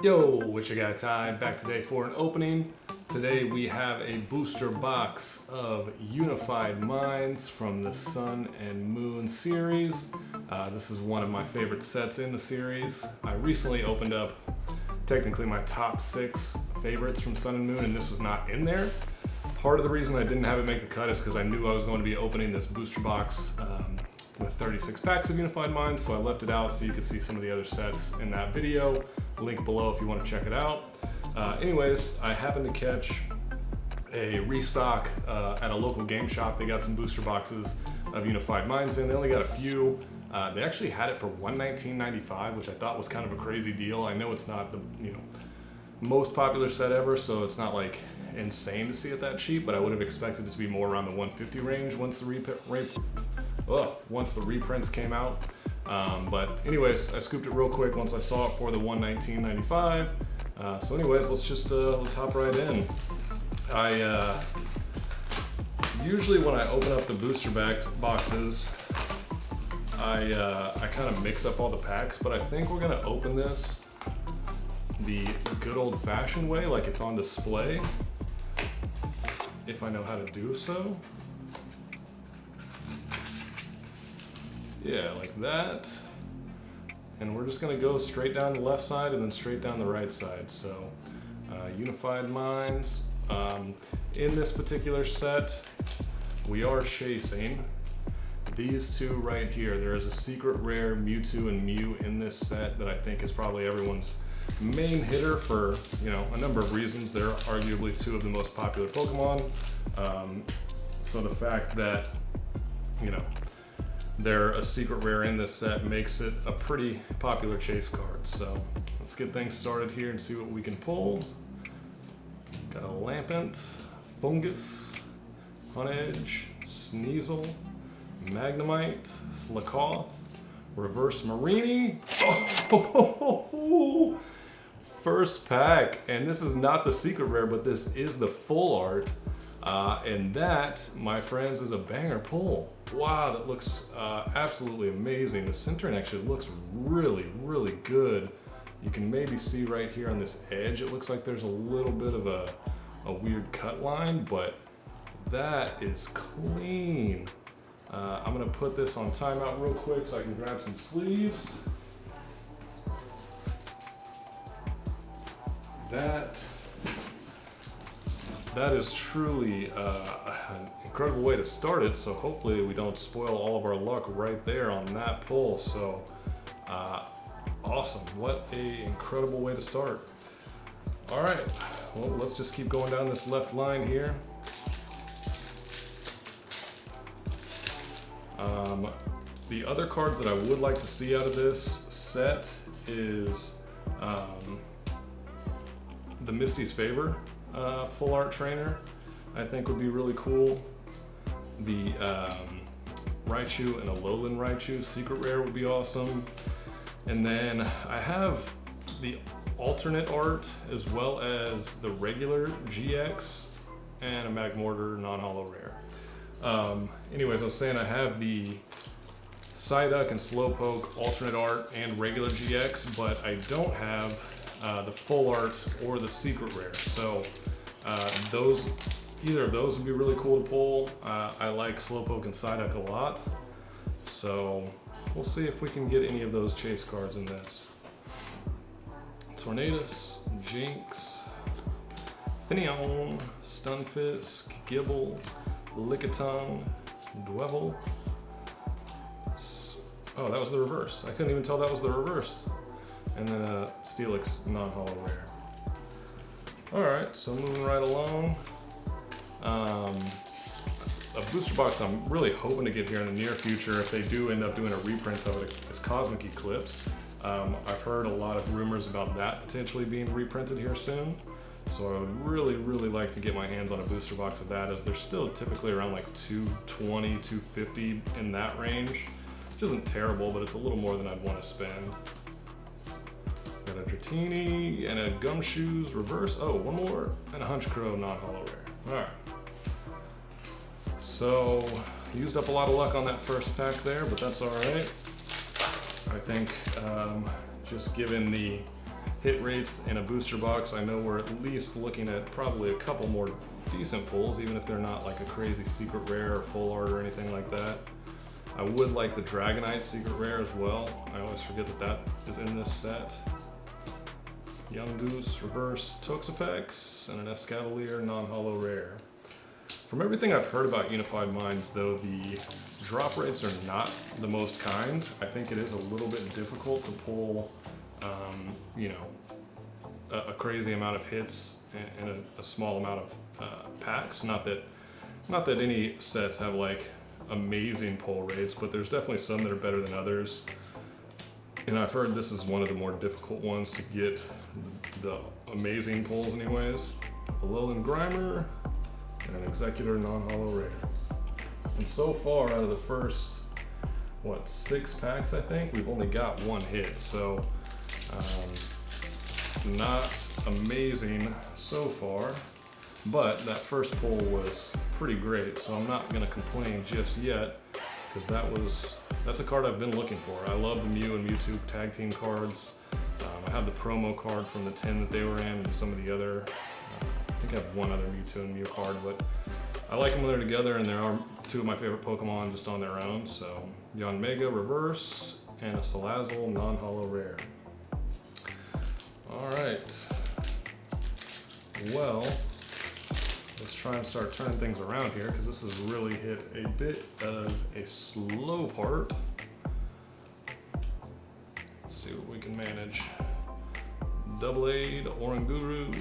Yo, what you got time? Back today for an opening. Today we have a booster box of Unified Minds from the Sun and Moon series. This is one of my favorite sets in the series. I recently opened up technically my top 6 favorites from Sun and Moon, and this was not in there. Part of the reason I didn't have it make the cut is because I knew I was going to be opening this booster box with 36 packs of Unified Minds, so I left it out so you could see some of the other sets in that video. Link below if you want to check it out. Anyways, I happened to catch a restock at a local game shop. They got some booster boxes of Unified Minds in. They only got a few. They actually had it for $119.95, which I thought was kind of a crazy deal. I know it's not the most popular set ever, so it's not like insane to see it that cheap, but I would have expected it to be more around the 150 range once the reprints came out. But anyways, I scooped it real quick once I saw it for the $119.95. So anyways, let's hop right in. I usually when I open up the booster boxes, I kind of mix up all the packs, but I think we're gonna open this the good old-fashioned way, like it's on display, if I know how to do so. Yeah, like that. And we're just gonna go straight down the left side and then straight down the right side. So, Unified Minds. In this particular set, we are chasing these two right here. There is a secret rare Mewtwo and Mew in this set that I think is probably everyone's main hitter for, a number of reasons. They're arguably two of the most popular Pokemon. So the fact that, they're a secret rare in this set makes it a pretty popular chase card. So let's get things started here and see what we can pull. Got a Lampent, Fungus, Honedge, Sneasel, Magnemite, Slakoth, Reverse Marini. Oh, first pack, and this is not the secret rare, but this is the full art. And that, my friends, is a banger pull. Wow, that looks absolutely amazing. The centering actually looks really, really good. You can maybe see right here on this edge, it looks like there's a little bit of a weird cut line, but that is clean. I'm gonna put this on timeout real quick so I can grab some sleeves. That is truly an incredible way to start it, so hopefully we don't spoil all of our luck right there on that pull. So awesome, what a incredible way to start. All right, well, let's just keep going down this left line here. The other cards that I would like to see out of this set is the Misty's Favor full art trainer. I think would be really cool. The Raichu and a Alolan Raichu secret rare would be awesome. And then I have the alternate art as well as the regular GX and a Magmortar non-holo rare. Anyways, I was saying I have the Psyduck and Slowpoke alternate art and regular GX, but I don't have the full art or the secret rare. So either of those would be really cool to pull. I like Slowpoke and Psyduck a lot. So we'll see if we can get any of those chase cards in this. Tornadus, Jinx, Finneon, Stunfisk, Gibble, Lickitung, Dwebble. Oh, that was the reverse. I couldn't even tell that was the reverse. And then a Steelix non-holo rare. All right, so moving right along. A booster box I'm really hoping to get here in the near future, if they do end up doing a reprint of it, is Cosmic Eclipse. I've heard a lot of rumors about that potentially being reprinted here soon. So I would really, really like to get my hands on a booster box of that, as they're still typically around like $220, $250 in that range, which isn't terrible, but it's a little more than I'd want to spend. Got a Dratini and a Gumshoes reverse. Oh, one more, and a Hunchcrow non-holo rare. All right. So used up a lot of luck on that first pack there, but that's all right. I think just given the hit rates in a booster box, I know we're at least looking at probably a couple more decent pulls, even if they're not like a crazy secret rare or full art or anything like that. I would like the Dragonite secret rare as well. I always forget that that is in this set. Young Goose, reverse Toxapex, and an Escavalier non-holo rare. From everything I've heard about Unified Minds, though, the drop rates are not the most kind. I think it is a little bit difficult to pull, you know, a crazy amount of hits in a small amount of packs. Not that any sets have like amazing pull rates, but there's definitely some that are better than others. And I've heard this is one of the more difficult ones to get the amazing pulls anyways. A Alolan Grimer and an Executor non-holo rare. And so far out of the first, what, 6 packs I think, we've only got 1 hit. So not amazing so far, but that first pull was pretty great. So I'm not gonna complain just yet, because that's a card I've been looking for. I love the Mew and Mewtwo tag team cards. I have the promo card from the 10 that they were in, and some of the other, I think I have one other Mewtwo and Mew card, but I like them when they're together, and there are 2 of my favorite Pokemon just on their own. So Yanmega reverse and a Salazzle non-holo rare. All right, well, let's try and start turning things around here, because this has really hit a bit of a slow part. Let's see what we can manage. Double-Aid, Oranguru,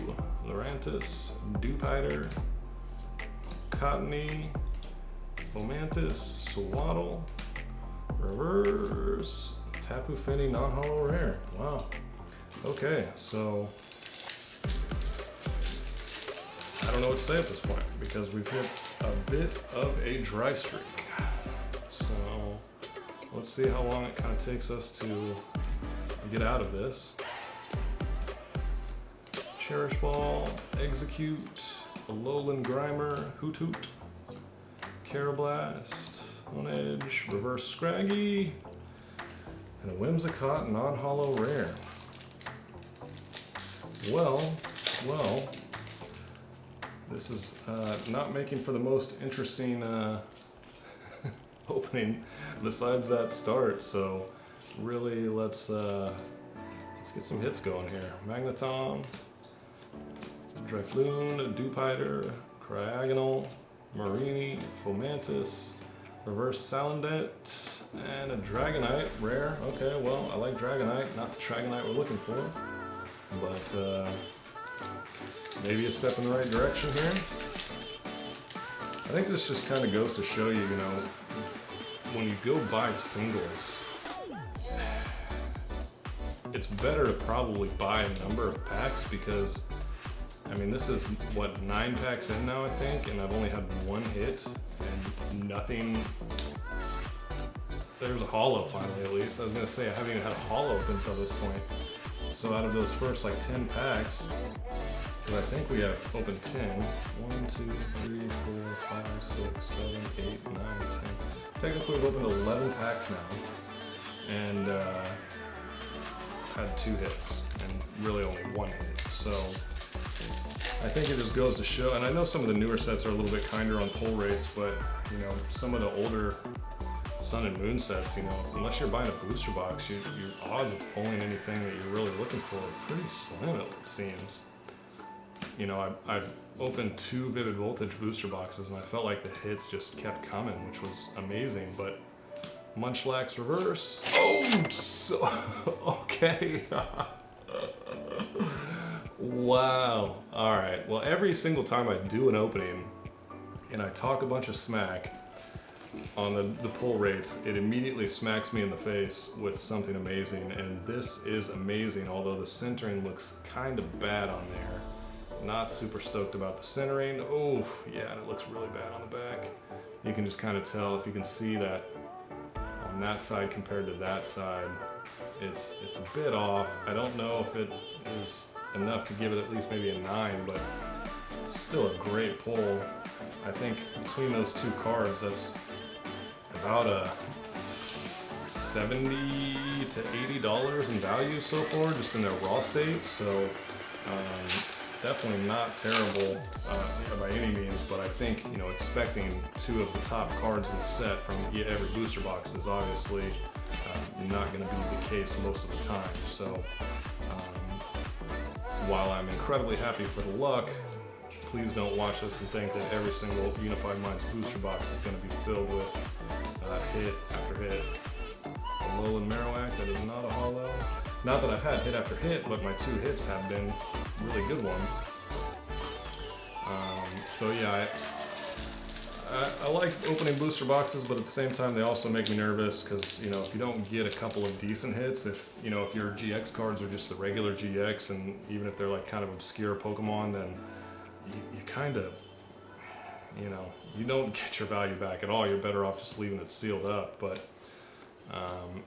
Lurantis, Dewpider, Cottony, Fomantis, Swaddle, reverse, Tapu Fini non-holo rare. Wow. Okay, so I don't know what to say at this point, because we've hit a bit of a dry streak. So let's see how long it kind of takes us to get out of this. Cherish Ball, Execute, Alolan Grimer, Hoot Hoot, Carablast, On Edge, Reverse Scraggy, and a Whimsicott non-holo rare. Well, this is not making for the most interesting opening besides that start, so really let's get some hits going here. Magneton, Drifloon, Dewpider, Cryogonal, Marini, Fomantis, Reverse Salandit, and a Dragonite rare. Okay, well, I like Dragonite, not the Dragonite we're looking for, but maybe a step in the right direction here. I think this just kind of goes to show you, you know, when you go buy singles, it's better to probably buy a number of packs, because I mean, this is what, 9 packs in now, I think, and I've only had 1 hit and nothing. There's a holo finally, at least. I was gonna say I haven't even had a holo up until this point. So out of those first like 10 packs, because I think we have opened 10. 1, 2, 3, 4, 5, 6, 7, 8, 9, 10. Technically we've opened 11 packs now, and had 2 hits, and really only 1 hit. So I think it just goes to show, and I know some of the newer sets are a little bit kinder on pull rates, but you know, some of the older Sun and Moon sets, you know, unless you're buying a booster box, your odds of pulling anything that you're really looking for are pretty slim, it seems. You know, I've opened 2 Vivid Voltage booster boxes, and I felt like the hits just kept coming, which was amazing. But Munchlax reverse. Oh, so okay. Wow. All right. Well, every single time I do an opening and I talk a bunch of smack on the pull rates, it immediately smacks me in the face with something amazing, and this is amazing, although the centering looks kind of bad on there. Not super stoked about the centering. Oh, yeah, and it looks really bad on the back. You can just kind of tell, if you can see that on that side compared to that side, it's a bit off. I don't know if it is enough to give it at least maybe a 9, but it's still a great pull. I think between those 2 cards, that's about a $70 to $80 in value so far, just in their raw state. So definitely not terrible by any means, but I think, you know, expecting 2 of the top cards in the set from every booster box is obviously not going to be the case most of the time. So while I'm incredibly happy for the luck, please don't watch this and think that every single Unified Minds booster box is going to be filled with hit after hit. A Alolan Marowak, that is not a holo. Not that I've had hit after hit, but my 2 hits have been really good ones. So yeah, I like opening booster boxes, but at the same time they also make me nervous because, you know, if you don't get a couple of decent hits, if your GX cards are just the regular GX, and even if they're like kind of obscure Pokemon, then you kind of, you know, you don't get your value back at all. You're better off just leaving it sealed up. But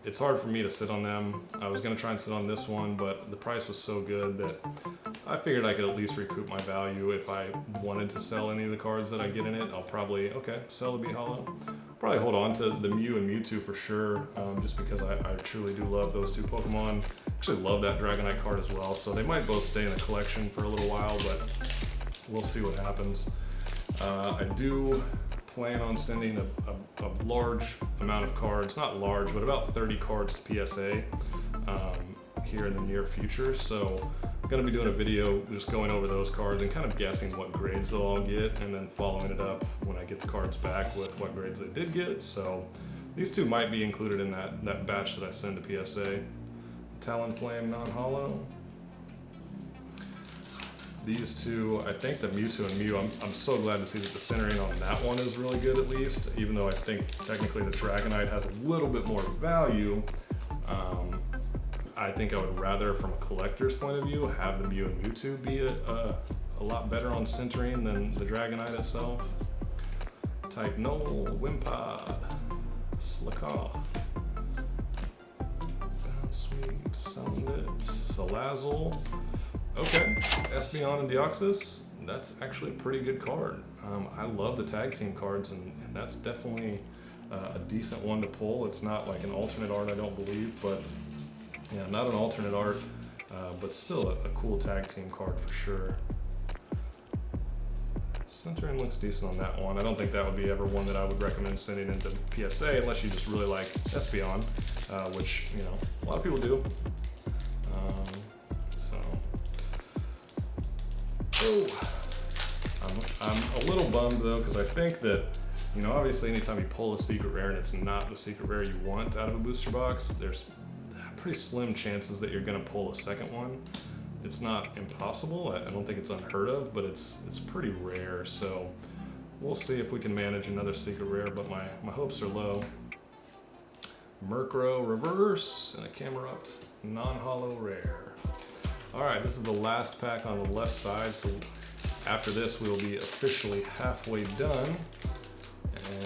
it's hard for me to sit on them. I was going to try and sit on this one, but the price was so good that I figured I could at least recoup my value. If I wanted to sell any of the cards that I get in it, I'll probably, sell the B-Holo. Probably hold on to the Mew and Mewtwo for sure, just because I truly do love those 2 Pokemon. Actually love that Dragonite card as well, so they might both stay in the collection for a little while, but we'll see what happens. I do plan on sending a large amount of cards, not large, but about 30 cards to PSA here in the near future. So I'm going to be doing a video just going over those cards and kind of guessing what grades they'll all get, and then following it up when I get the cards back with what grades they did get. So these 2 might be included in that batch that I send to PSA. Talonflame non-holo. These 2, I think the Mewtwo and Mew, I'm so glad to see that the centering on that one is really good at least, even though I think technically the Dragonite has a little bit more value. I think I would rather, from a collector's point of view, have the Mew and Mewtwo be a lot better on centering than the Dragonite itself. Type Null, Wimpod, Slakoth, Sweet, Summit, Salazzle. Okay, Espeon and Deoxys, that's actually a pretty good card. I love the tag team cards, and that's definitely a decent one to pull. It's not like an alternate art, I don't believe, but yeah, not an alternate art, but still a cool tag team card for sure. Centering looks decent on that one. I don't think that would be ever one that I would recommend sending into PSA unless you just really like Espeon, which, you know, a lot of people do. I'm a little bummed though, because I think that, you know, obviously anytime you pull a secret rare and it's not the secret rare you want out of a booster box, there's pretty slim chances that you're going to pull a second one. It's not impossible. I don't think it's unheard of, but it's pretty rare. So we'll see if we can manage another secret rare, but my hopes are low. Murkrow reverse and a Camerupt non-holo rare. All right, this is the last pack on the left side, so after this we'll be officially halfway done,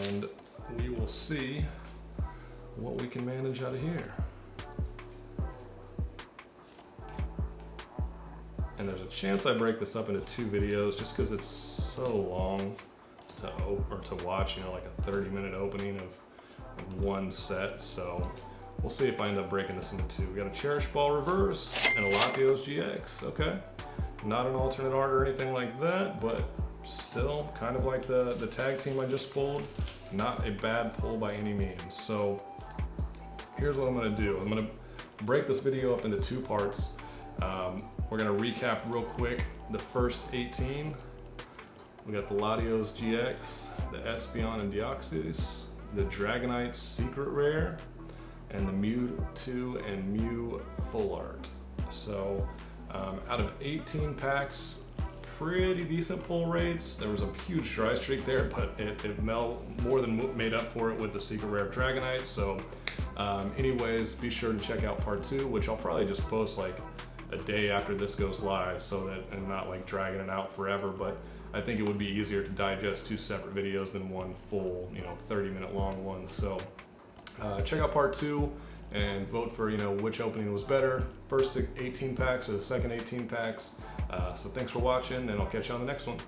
and we will see what we can manage out of here. And there's a chance I break this up into 2 videos just because it's so long to watch, you know, like a 30-minute opening of one set, so we'll see if I end up breaking this into 2. We got a Cherish Ball reverse and a Latios GX. Okay, not an alternate art or anything like that, but still kind of like the tag team I just pulled. Not a bad pull by any means. So here's what I'm gonna do. I'm gonna break this video up into 2 parts. We're gonna recap real quick the first 18. We got the Latios GX, the Espeon and Deoxys, the Dragonite Secret Rare, and the Mewtwo and Mew Full Art. So out of 18 packs, pretty decent pull rates. There was a huge dry streak there, but it more than made up for it with the Secret Rare Dragonite. So anyways, be sure to check out part 2, which I'll probably just post like a day after this goes live, so that I'm not like dragging it out forever, but I think it would be easier to digest 2 separate videos than one full, 30-minute long one. So check out part 2 and vote for, which opening was better, first 18 packs or the second 18 packs. So thanks for watching, and I'll catch you on the next one.